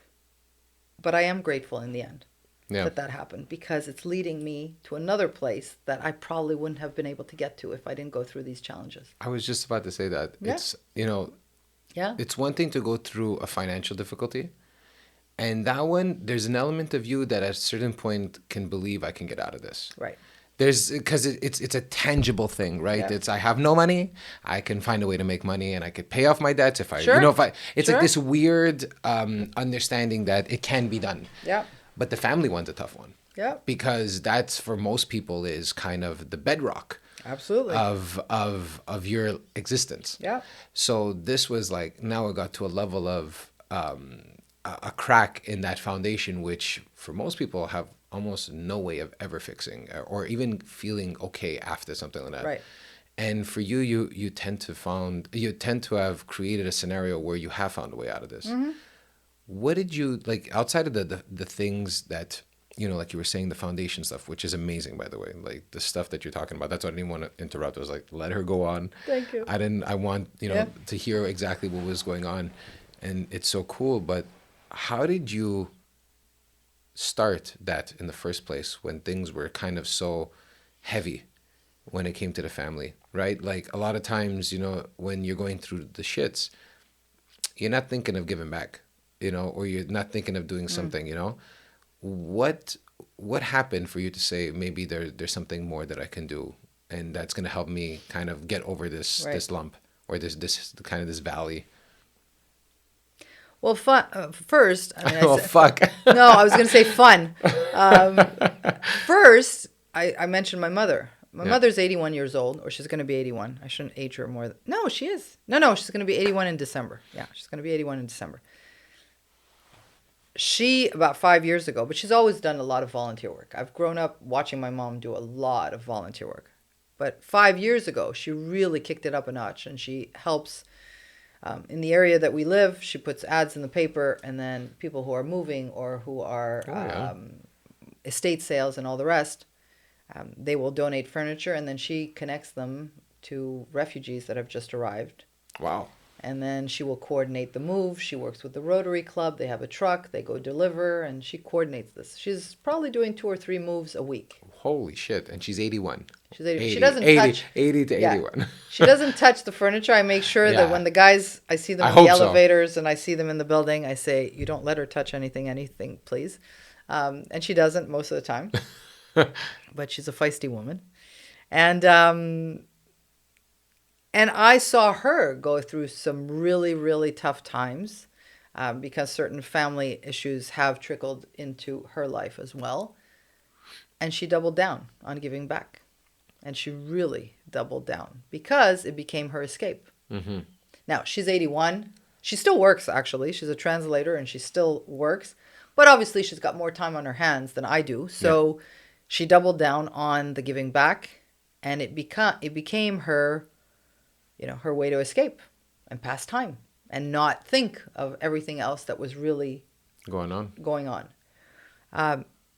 A: but I am grateful in the end that happened, because it's leading me to another place that I probably wouldn't have been able to get to if I didn't go through these challenges.
B: I was just about to say that. Yeah. It's, you know, it's one thing to go through a financial difficulty. And that one, there's an element of you that at a certain point can believe I can get out of this.
A: Right.
B: because it's a tangible thing, right?
A: Yeah.
B: It's I have no money, I can find a way to make money, and I could pay off my debts if I,
A: Sure.
B: if I. It's
A: Sure.
B: like this weird understanding that it can be done.
A: Yeah.
B: But the family one's a tough one.
A: Yeah.
B: Because that's for most people is kind of the bedrock
A: Absolutely.
B: of your existence.
A: Yeah.
B: So this was like now it got to a level of a crack in that foundation, which for most people have almost no way of ever fixing or even feeling okay after something like that.
A: Right.
B: And for you, you tend to have created a scenario where you have found a way out of this.
A: Mm-hmm.
B: What did you like outside of the things that like you were saying, the foundation stuff, which is amazing, by the way, like the stuff that you're talking about. That's why I didn't want to interrupt. I was like, let her go on.
A: Thank you.
B: I want
A: Yeah.
B: to hear exactly what was going on, and it's so cool. But how did you start that in the first place when things were kind of so heavy when it came to the family, right? Like a lot of times, when you're going through the shits, you're not thinking of giving back, or you're not thinking of doing something, What happened for you to say maybe there's something more that I can do, and that's going to help me kind of get over this
A: Right.
B: this lump or this kind of this valley?
A: Well, first, I mean,
B: Oh fuck!
A: no, I was going to say fun. First, I mentioned my mother. My
B: Yeah.
A: mother's 81 years old, or she's going to be 81. I shouldn't age her more. No, she is. No, she's going to be 81 in December. Yeah, she's going to be 81 in December. She, about 5 years ago, but she's always done a lot of volunteer work. I've grown up watching my mom do a lot of volunteer work. But 5 years ago, she really kicked it up a notch, and she helps in the area that we live. She puts ads in the paper, and then people who are moving or who are estate sales and all the rest, they will donate furniture, and then she connects them to refugees that have just arrived.
B: Wow.
A: And then she will coordinate the move. She works with the Rotary Club. They have a truck. They go deliver, and she coordinates this. She's probably doing 2 or 3 moves a week.
B: Holy shit! And she's 81.
A: She's 80.
B: 80,
A: She doesn't
B: 80,
A: touch
B: 80 to
A: Yeah.
B: 81.
A: She doesn't touch the furniture. I make sure
B: Yeah.
A: that when the guys, I see them
B: I
A: in the
B: hope so.
A: elevators and I see them in the building, I say, you don't let her touch anything, please. And she doesn't most of the time. But she's a feisty woman. And I saw her go through some really, really tough times because certain family issues have trickled into her life as well. And she doubled down on giving back. And she really doubled down because it became her escape.
B: Mm-hmm.
A: Now, she's 81. She still works, actually. She's a translator and she still works. But obviously, she's got more time on her hands than I do. So she doubled down on the giving back. And it became her, her way to escape and pass time and not think of everything else that was really
B: Going on.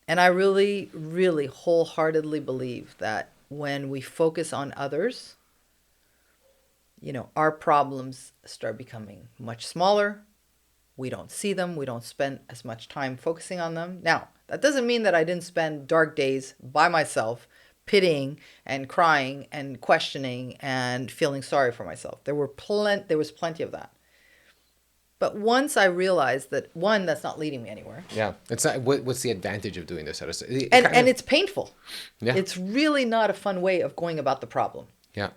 A: And I really, really wholeheartedly believe that when we focus on others, our problems start becoming much smaller. We don't see them. We don't spend as much time focusing on them. Now, that doesn't mean that I didn't spend dark days by myself, pitying and crying and questioning and feeling sorry for myself. There was plenty of that. But once I realized that, one, that's not leading me anywhere.
B: Yeah. It's not. What's the advantage of doing this?
A: And it's painful.
B: Yeah.
A: It's really not a fun way of going about the problem.
B: Yeah.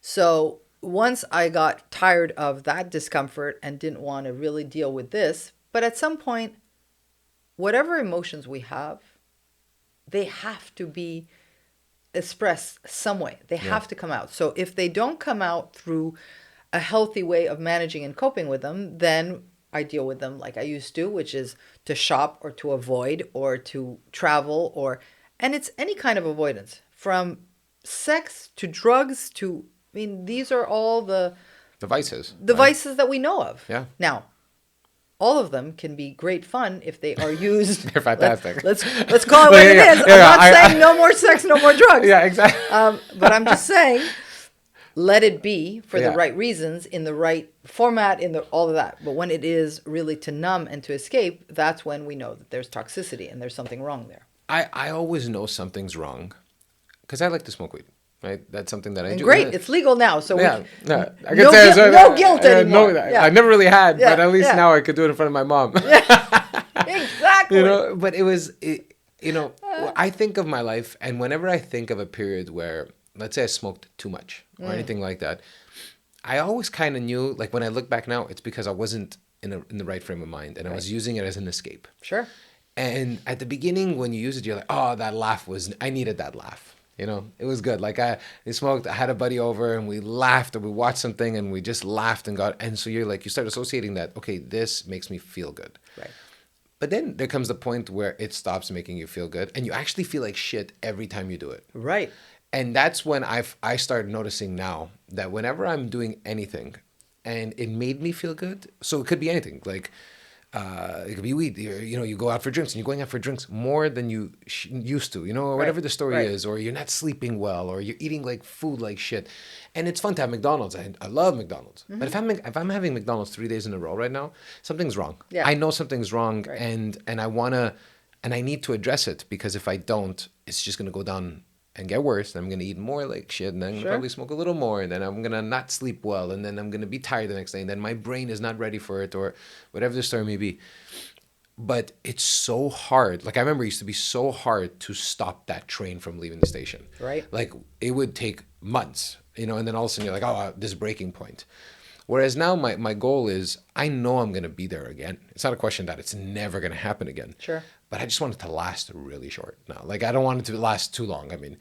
A: So once I got tired of that discomfort and didn't want to really deal with this, but at some point, whatever emotions we have, they have to be expressed some way. They have to come out. So if they don't come out through a healthy way of managing and coping with them, then I deal with them like I used to, which is to shop or to avoid or to travel and it's any kind of avoidance, from sex to drugs to, these are all the
B: vices.
A: vices that we know of.
B: Yeah.
A: Now, all of them can be great fun if they are used.
B: They're fantastic.
A: Let's call it what it is. I'm not saying no more sex, no more drugs.
B: Yeah, exactly.
A: But I'm just saying, let it be for the
B: Yeah.
A: right reasons, in the right format, all of that. But when it is really to numb and to escape, that's when we know that there's toxicity and there's something wrong there.
B: I always know something's wrong because I like to smoke weed. Right, that's something that I do.
A: Great, it's legal now, so
B: I can
A: no,
B: say
A: no guilt anymore. Yeah.
B: I never really had,
A: Yeah,
B: but at least
A: yeah.
B: now I could do it in front of my mom.
A: Exactly.
B: But it was, I think of my life, and whenever I think of a period where, let's say I smoked too much or anything like that, I always kind of knew, like when I look back now, it's because I wasn't in the right frame of mind, and I was using it as an escape.
A: Sure.
B: And at the beginning, when you use it, you're like, oh, that laugh I needed that laugh. You know, it was good. Like I smoked, I had a buddy over and we laughed, or we watched something and we just laughed and so you're like, you start associating that, okay, this makes me feel good.
A: Right.
B: But then there comes the point where it stops making you feel good and you actually feel like shit every time you do it.
A: Right.
B: And that's when I started noticing now that whenever I'm doing anything and it made me feel good, so it could be anything, like it could be weed. You go out for drinks and you're going out for drinks more than you used to, or whatever the story is, or you're not sleeping well, or you're eating like food like shit. And it's fun to have McDonald's. I love McDonald's. But if I'm having McDonald's 3 days in a row right now, something's wrong.
A: Yeah.
B: I know something's wrong, and I need to address it, because if I don't, it's just gonna go down and get worse, and I'm gonna eat more like shit, and then I'm gonna probably smoke a little more, and then I'm gonna not sleep well, and then I'm gonna be tired the next day, and then my brain is not ready for it, or whatever the story may be. But it's so hard. Like I remember it used to be so hard to stop that train from leaving the station.
A: Right.
B: Like it would take months, and then all of a sudden you're like, oh, this breaking point. Whereas now my goal is, I know I'm gonna be there again. It's not a question that it's never gonna happen again.
A: Sure.
B: But I just want it to last really short now. Like I don't want it to last too long. I mean,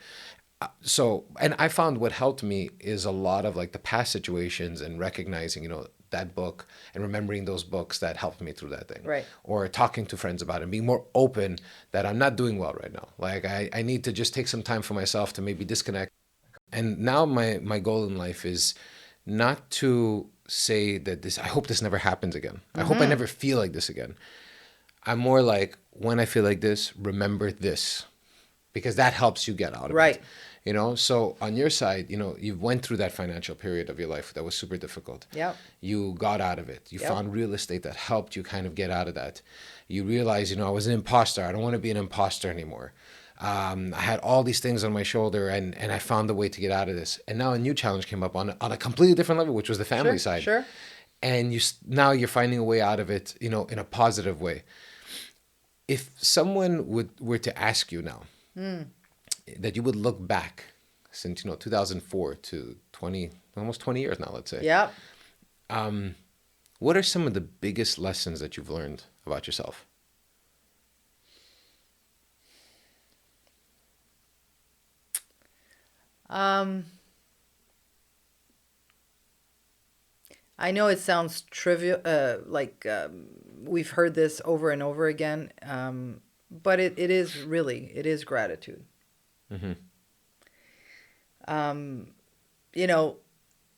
B: and I found what helped me is a lot of like the past situations and recognizing, that book and remembering those books that helped me through that thing.
A: Right.
B: Or talking to friends about it and being more open that I'm not doing well right now. Like I need to just take some time for myself to maybe disconnect. And now my goal in life is not to say that I hope this never happens again. I hope I never feel like this again. I'm more like, when I feel like this, remember this, because that helps you get out of it. So on your side, you went through that financial period of your life that was super difficult.
A: Yeah.
B: You got out of it. You found real estate that helped you kind of get out of that. You realized, I was an imposter. I don't want to be an imposter anymore. I had all these things on my shoulder, and I found a way to get out of this. And now a new challenge came up on a completely different level, which was the family side.
A: Sure.
B: And now you're finding a way out of it, in a positive way. If someone were to ask you now that you would look back since 2004 to almost 20 years now, let's say.
A: Yeah.
B: What are some of the biggest lessons that you've learned about yourself?
A: I know it sounds trivial, we've heard this over and over again, but it is gratitude.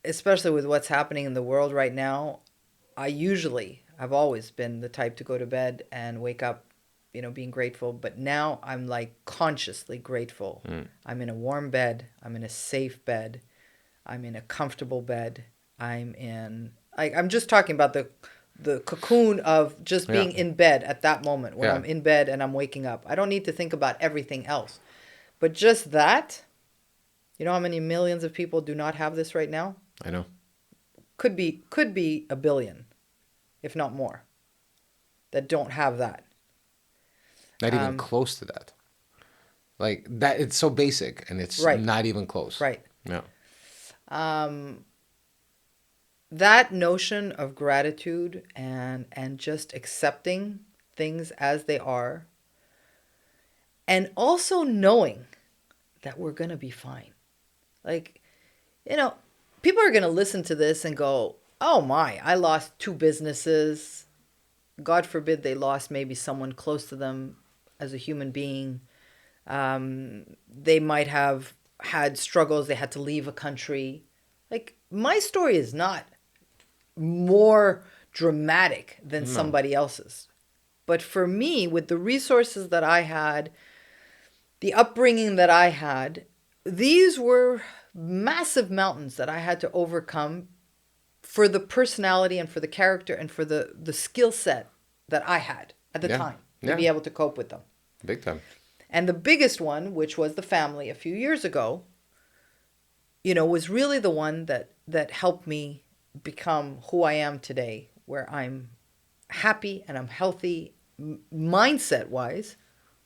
A: Especially with what's happening in the world right now, I've always been the type to go to bed and wake up, being grateful. But now I'm like consciously grateful. I'm in a warm bed. I'm in a safe bed. I'm in a comfortable bed. I'm just talking about the cocoon of just being in bed at that moment when I'm in bed and I'm waking up. I don't need to think about everything else. But just that, how many millions of people do not have this right now?
B: I know.
A: Could be a billion, if not more, that don't have that.
B: Not even close to that. Like that, it's so basic, and it's not even close.
A: Right.
B: No.
A: That notion of gratitude and just accepting things as they are, and also knowing that we're going to be fine. Like, people are going to listen to this and go, oh my, I lost 2 businesses. God forbid they lost maybe someone close to them as a human being. They might have had struggles. They had to leave a country. Like, my story is not more dramatic than somebody else's. But for me, with the resources that I had, the upbringing that I had, these were massive mountains that I had to overcome for the personality and for the character and for the skill set that I had at the time to be able to cope with them.
B: Big time.
A: And the biggest one, which was the family a few years ago, was really the one that helped me become who I am today, where I'm happy and I'm healthy mindset-wise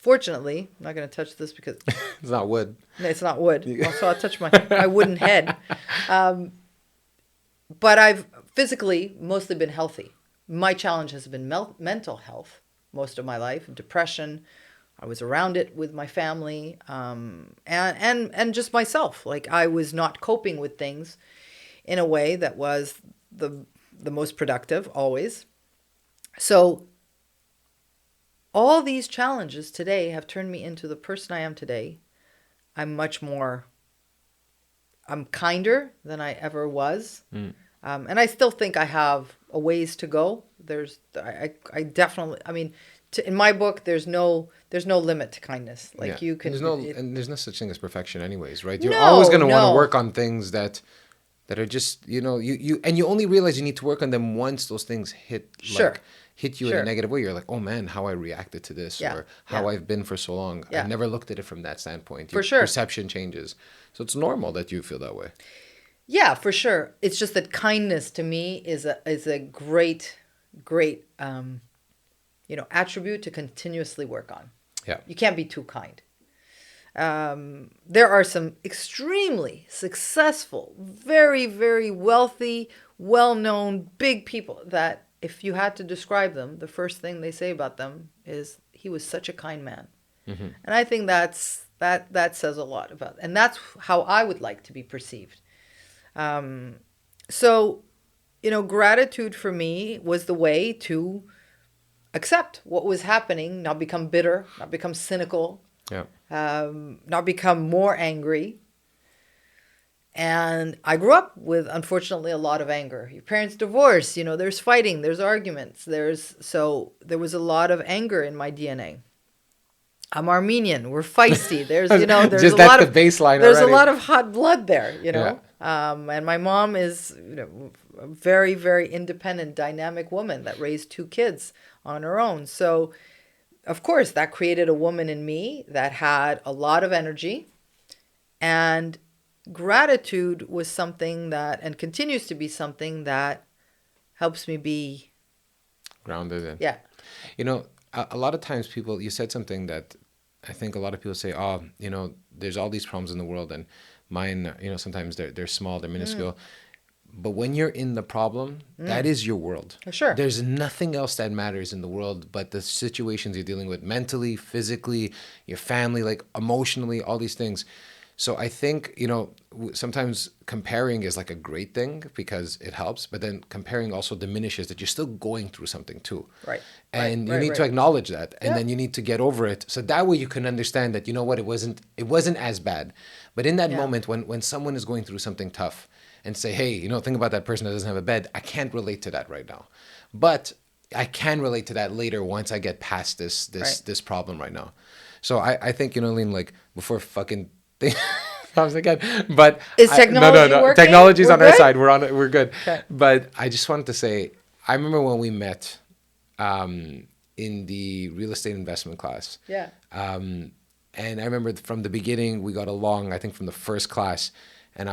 A: fortunately, I'm not going to touch this because
B: It's not wood.
A: it's not wood. So I'll touch my wooden head. But I've physically mostly been healthy. My challenge has been mental health most of my life, depression. I was around it with my family, and just myself. Like, I was not coping with things in a way that was the most productive always. So all these challenges today have turned me into the person I am today. I'm kinder than I ever was. And I still think I have a ways to go. I definitely, I mean, in my book, there's no limit to kindness. Like, you can,
B: there's no such thing as perfection anyways, right? You're always going to want to work on things that are just, you only realize you need to work on them once those things hit you in a negative way. You're like, oh man, how I reacted to this, or how I've been for so long. I never looked at it from that standpoint. Your perception changes. So it's normal that you feel that way.
A: Yeah, for sure. It's just that kindness to me is a great attribute to continuously work on.
B: Yeah.
A: You can't be too kind. There are some extremely successful, very, very wealthy, well-known, big people that if you had to describe them, the first thing they say about them is, he was such a kind man. Mm-hmm. And I think that says a lot about, and that's how I would like to be perceived. So, gratitude for me was the way to accept what was happening, not become bitter, not become cynical, not become more angry. And I grew up with, unfortunately, a lot of anger. Your parents divorce, there's fighting, there's arguments, there was a lot of anger in my DNA. I'm Armenian. We're feisty. There's just a lot of
B: baseline.
A: There's
B: already.
A: A lot of hot blood there, And my mom is, a very, very independent, dynamic woman that raised 2 kids on her own. So, of course, that created a woman in me that had a lot of energy, and gratitude was something that, and continues to be something that helps me be
B: grounded.
A: Yeah.
B: A lot of times you said something that I think a lot of people say, there's all these problems in the world, and mine, sometimes they're small, they're minuscule. But when you're in the problem, that is your world.
A: Sure.
B: There's nothing else that matters in the world but the situations you're dealing with mentally, physically, your family, like emotionally, all these things. So I think, sometimes comparing is like a great thing because it helps, but then comparing also diminishes that you're still going through something too.
A: Right.
B: And you need to acknowledge that, and then you need to get over it. So that way you can understand that, it wasn't as bad. But in that moment when someone is going through something tough and say, hey, think about that person that doesn't have a bed, I can't relate to that right now. But I can relate to that later once I get past this problem right now. So I think, Aline, like before fucking I was again, but
A: is technology working?
B: Technology's on
A: good?
B: our side. We're good.
A: Okay.
B: But I just wanted to say, I remember when we met in the real estate investment class.
A: Yeah.
B: And I remember from the beginning we got along. I think from the first class, and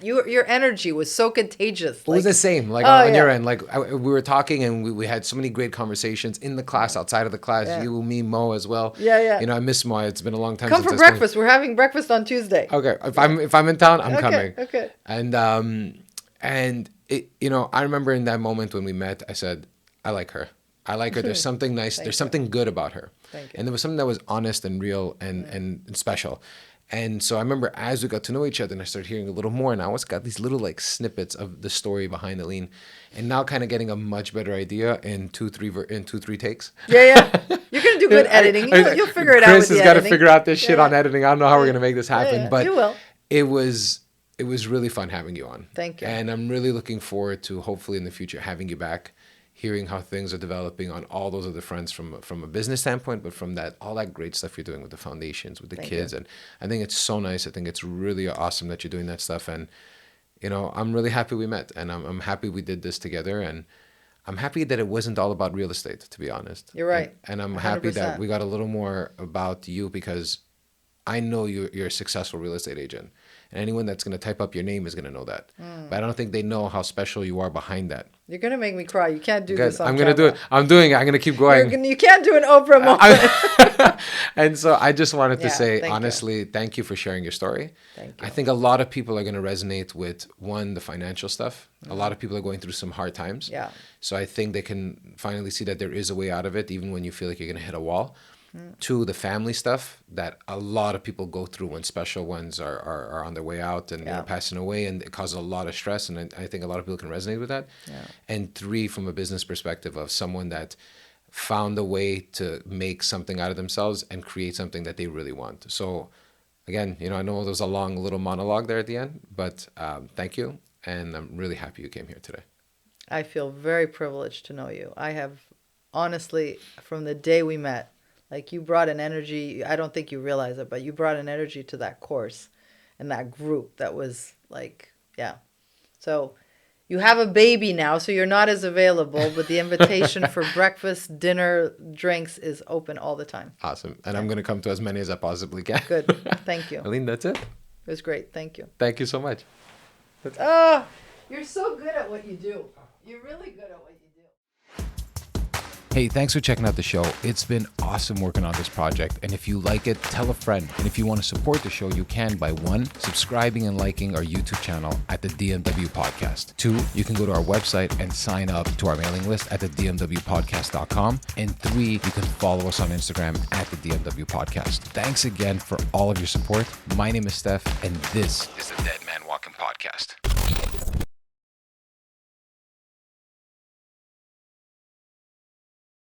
A: your energy was so contagious.
B: It was the same, on your end. Like we were talking, and we had so many great conversations in the class, outside of the class. Yeah. You, me, Mo as well.
A: Yeah.
B: I miss Mo. It's been a long time.
A: Come
B: since
A: for breakfast. We're having breakfast on Tuesday.
B: Okay, if I'm in town, I'm coming.
A: Okay.
B: And it, I remember in that moment when we met, I said, I like her. There's something nice. There's something good about her.
A: Thank you.
B: And there was something that was honest and real and special. And so I remember as we got to know each other and I started hearing a little more, and I always got these little like snippets of the story behind Aline, and now kind of getting a much better idea in two, three takes.
A: Yeah. You're going to do good editing. You'll figure it out with the editing. Chris
B: has got to figure out this shit on editing. I don't know how we're going to make this happen, but
A: you will.
B: It was really fun having you on.
A: Thank you.
B: And I'm really looking forward to hopefully in the future having you back, hearing how things are developing on all those other fronts from a business standpoint, but from all that great stuff you're doing with the foundations, with the kids. And I think it's so nice. I think it's really awesome that you're doing that stuff. And, I'm really happy we met, and I'm happy we did this together. And I'm happy that it wasn't all about real estate, to be honest.
A: You're right.
B: And I'm 100%. Happy that we got a little more about you, because I know you're a successful real estate agent. And anyone that's going to type up your name is going to know that. But I don't think they know how special you are behind that.
A: You're going to make me cry. You can't do
B: Good.
A: this on
B: I'm going to do
A: camera.
B: it. I'm doing it. I'm going to keep going.
A: You can't do an Oprah moment.
B: And so I just wanted to say,
A: thank
B: honestly, thank you for sharing your story.
A: Thank you.
B: I think a lot of people are going to resonate with, one, the financial stuff. A lot of people are going through some hard times.
A: Yeah.
B: So I think they can finally see that there is a way out of it, even when you feel like you're going to hit a wall. Two, the family stuff that a lot of people go through when special ones are on their way out and passing away, and it causes a lot of stress. And I think a lot of people can resonate with that.
A: Yeah.
B: And three, from a business perspective of someone that found a way to make something out of themselves and create something that they really want. So again, I know there was a long little monologue there at the end, but thank you. And I'm really happy you came here today.
A: I feel very privileged to know you. I have, honestly, from the day we met, like, you brought an energy, I don't think you realize it, but you brought an energy to that course and that group that was like, yeah. So you have a baby now, so you're not as available, but the invitation for breakfast, dinner, drinks is open all the time.
B: Awesome. And I'm going to come to as many as I possibly can.
A: Good. Thank you.
B: Aline, that's it.
A: It was great. Thank you.
B: Thank you so much.
A: You're so good at what you do. You're really good at what you do.
B: Hey, thanks for checking out the show. It's been awesome working on this project. And if you like it, tell a friend. And if you want to support the show, you can by one, subscribing and liking our YouTube channel at the DMW Podcast. Two, you can go to our website and sign up to our mailing list at the dmwpodcast.com. And three, you can follow us on Instagram at the DMW Podcast. Thanks again for all of your support. My name is Stef, and this is the Dead Man Walking Podcast.